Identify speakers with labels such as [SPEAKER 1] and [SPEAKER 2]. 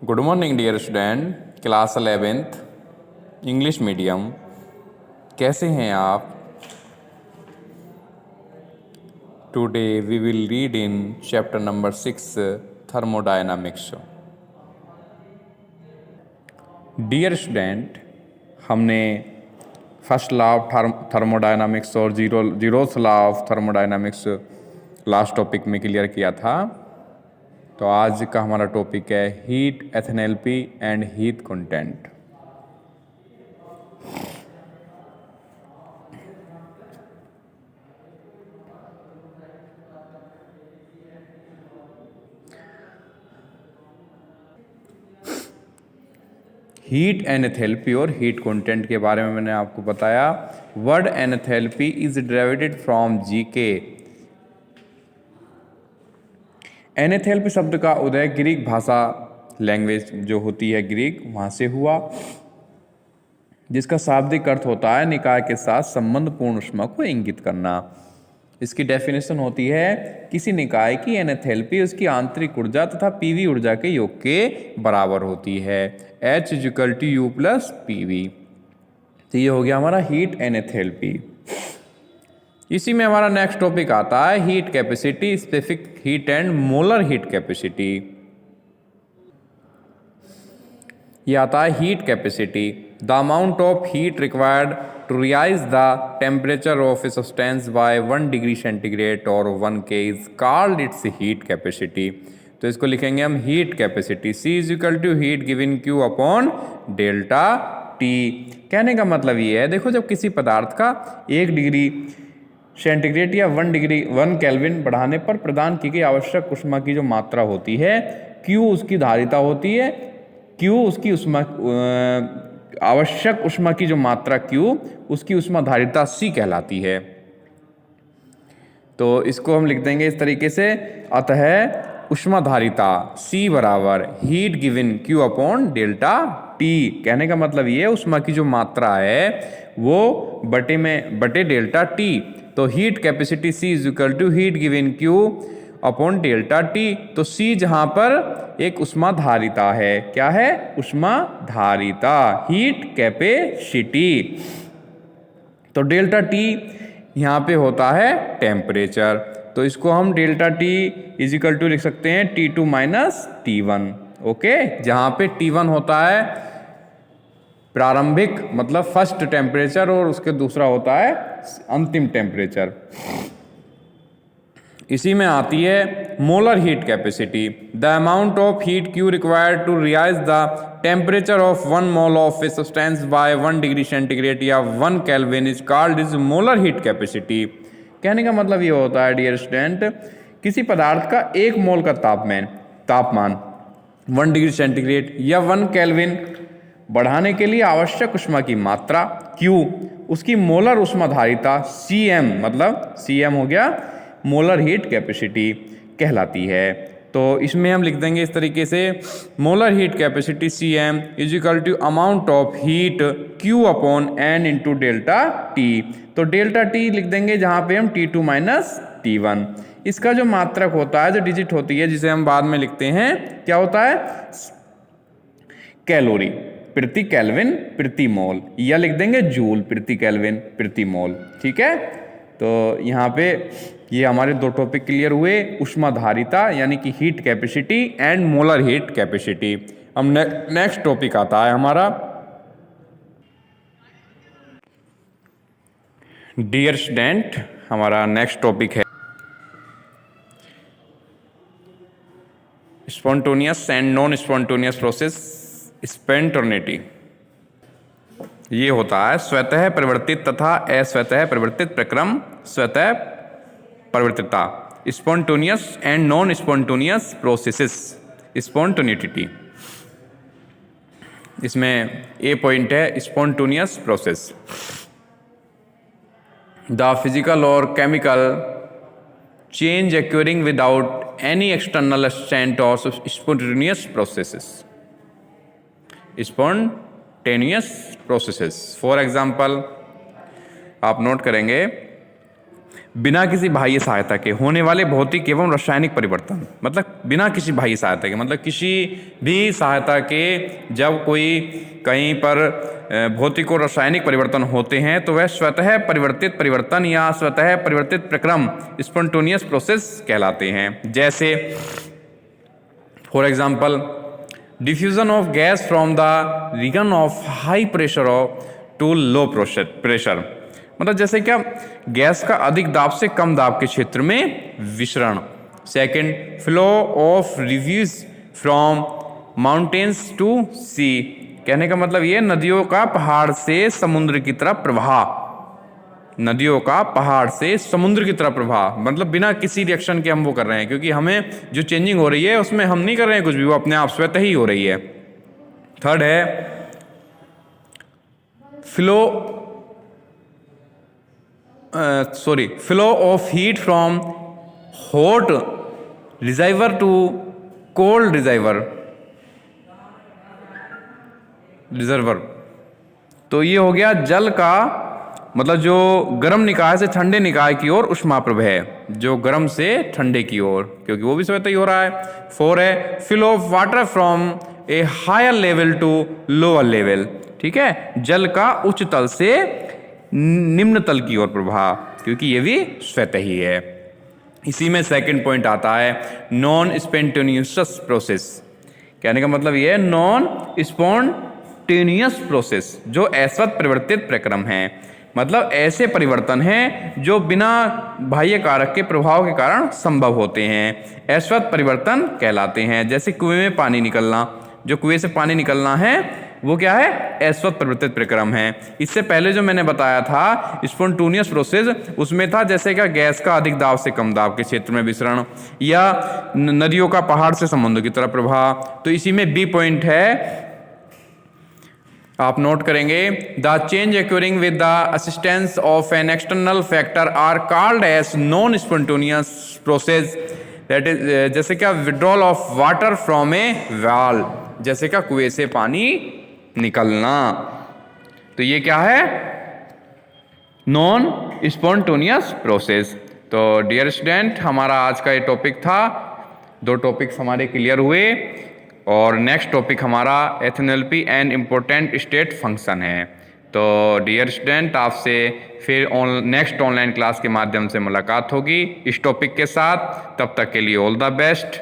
[SPEAKER 1] Good morning dear student, class 11th English medium. कैसे हैं आप? Today we will read in chapter number 6 thermodynamics. Dear student, हमने first law of thermodynamics और zeroth law of thermodynamics last topic में clear किया था। तो आज का हमारा टॉपिक है heat enthalpy and heat content. Heat enthalpy और हीट कंटेंट के बारे में मैंने आपको बताया। Word enthalpy is derivated from जीके। एनेथैल्पी शब्द का उदय ग्रीक भाषा लैंग्वेज जो होती है ग्रीक, वहाँ से हुआ, जिसका शाब्दिक अर्थ होता है निकाय के साथ संबंधपूर्ण ऊष्मा को इंगित करना। इसकी डेफिनेशन होती है किसी निकाय की एनेथैल्पी उसकी आंतरिक ऊर्जा तथा पीवी ऊर्जा के योग के बराबर होती है। H = U + PV। तो ये हो गया हमारा हीट एनेथैल्पी। इसी में हमारा नेक्स्ट टॉपिक आता है heat capacity, specific heat and molar heat capacity. ये आता है heat capacity, the amount of heat required to raise the temperature of a substance by 1 degree centigrade और 1 K is called its heat capacity. तो इसको लिखेंगे हम heat capacity. C = heat given Q upon delta T। कहने का मतलब ये है, देखो जब किसी पदार्थ का 1 डिग्री सेंटीग्रेड या 1 केल्विन बढ़ाने पर प्रदान की गई आवश्यक ऊष्मा की जो मात्रा होती है, Q उसकी धारिता होती है, Q उसकी ऊष्मा आवश्यक ऊष्मा की जो मात्रा Q उसकी ऊष्मा धारिता C कहलाती है। तो इसको हम लिख देंगे इस तरीके से, अतः ऊष्मा धारिता C बराबर heat given Q upon delta T। कहने का मतलब ये ऊष्मा की जो मात्रा है वो बटे डेल्टा T। तो heat capacity C = heat given Q upon delta T। तो C जहां पर एक ऊष्मा धारिता है, क्या है? ऊष्मा धारिता, हीट कैपेसिटी। तो डेल्टा T यहाँ पे होता है टेम्परेचर। तो इसको हम डेल्टा T = लिख सकते हैं T2 - T1। ओके, जहाँ पे T1 होता है प्रारंभिक मतलब फर्स्ट टेम्परेचर और उसके दूसरा होता है अंतिम टेम्परेचर। इसी में आती है molar heat capacity, the amount of heat Q required to raise the temperature of 1 mole of a substance by 1 degree centigrade या 1 kelvin is called is molar heat capacity. कहने का मतलब ये होता है डियर स्टूडेंट, किसी पदार्थ का 1 मोल का तापमान 1 डिग्री सेंटीग्रेड या 1 केल्विन बढ़ाने के लिए आवश्यक ऊष्मा की मात्रा Q, उसकी मोलर ऊष्मा धारिता Cm, मतलब Cm हो गया मोलर हीट कैपेसिटी कहलाती है। तो इसमें हम लिख देंगे इस तरीके से, molar heat capacity Cm = amount of heat Q upon N × delta T। तो डेल्टा T लिख देंगे जहाँ पे हम T2 - T1। इसका जो मात्रक होता है, जो डिजिट होती है, जिसे हम बाद में लिखते हैं, क्या होता है? कैलोरी प्रति केल्विन प्रति मोल, या लिख देंगे जूल प्रति केल्विन प्रति मोल। ठीक है, तो यहाँ पे ये हमारे 2 टॉपिक क्लियर हुए, ऊष्मा धारिता यानी कि heat capacity and molar heat capacity. अब नेक्स्ट टॉपिक आता है हमारा डियर स्टूडेंट, हमारा नेक्स्ट टॉपिक है spontaneous and non spontaneous process, spontaneity. ये होता है स्वतः परिवर्तित तथा अस्वतः परिवर्तित प्रक्रम, स्वतः परिवर्तितता, spontaneous and non spontaneous processes, spontaneity. इसमें ए पॉइंट है स्पॉन्टेनियस प्रोसेस, द फिजिकल और chemical change occurring without any external agent और spontaneous processes, spontaneous processes. For example आप नोट करेंगे, बिना किसी बाह्य सहायता के होने वाले भौतिक एवं रासायनिक परिवर्तन, मतलब बिना किसी बाह्य सहायता के, मतलब किसी भी सहायता के जब कोई कहीं पर भौतिक और रासायनिक परिवर्तन होते हैं तो वह स्वतः परिवर्तित परिवर्तन या स्वतः परिवर्तित प्रक्रम स्पॉन्टेनियस प्रोसेस कहलाते हैं। जैसे for example diffusion of gas from the region of high pressure to low pressure, मतलब जैसे क्या गैस का अधिक दाब से कम दाब के क्षेत्र में विसरण। Second, flow of rivers from mountains to sea, कहने का मतलब ये नदियों का पहाड़ से समुद्र की तरफ प्रवाह, नदियों का पहाड़ से समुद्र की तरफ प्रवाह, मतलब बिना किसी रिएक्शन के हम वो कर रहे हैं, क्योंकि हमें जो चेंजिंग हो रही है उसमें हम नहीं कर रहे हैं कुछ भी, वो अपने आप स्वतः ही हो रही है। थर्ड है flow of heat from hot reservoir to cold reservoir. तो ये हो गया जल का, मतलब जो गर्म निकाय से ठंडे निकाय की ओर ऊष्मा प्रवाह, जो गर्म से ठंडे की ओर, क्योंकि वो भी स्वतः ही हो रहा है। 4 है flow of water from a higher level to lower level, ठीक है, जल का उच्च तल से निम्न तल की ओर प्रवाह, क्योंकि ये भी स्वतः ही है। इसी में सेकंड पॉइंट आता है नॉन स्पॉन्टेनियस प्रोसेस, कहने का मतलब ये है नॉन स्पॉन्टेनियस प्रोसेस, जो अस्वतः परिवर्तित प्रक्रम है, मतलब ऐसे परिवर्तन हैं जो बिना बाह्य कारक के प्रभाव के कारण संभव होते हैं, अस्वतः परिवर्तन कहलाते हैं। जैसे कुएं में पानी निकलना, जो कुएं से पानी निकलना है वो क्या है, अस्वतः परिवर्तित प्रक्रम है। इससे पहले जो मैंने बताया था स्पॉन्टेनियस प्रोसेस, उसमें था जैसे क्या गैस का अधिक दाब से कम दाब के क्षेत्र में विसरण, या नदियों का पहाड़ से समुद्र की तरफ प्रवाह। तो इसी में बी पॉइंट है, आप नोट करेंगे, the change occurring with the assistance of an external factor are called as non spontaneous process, that is जैसे क्या withdrawal of water from a well, जैसे क्या कुएं से पानी निकलना। तो ये क्या है, नॉन स्पॉन्टेनियस प्रोसेस। तो डियर स्टूडेंट, हमारा आज का ये टॉपिक था, 2 टॉपिक्स हमारे क्लियर हुए, और नेक्स्ट टॉपिक हमारा एथनोएल्पी एंड इम्पोर्टेंट स्टेट फंक्शन है। तो डियर स्टूडेंट, आपसे फिर नेक्स्ट ऑनलाइन क्लास के माध्यम से मुलाकात होगी इस टॉपिक के साथ। तब तक के लिए ऑल द बेस्ट।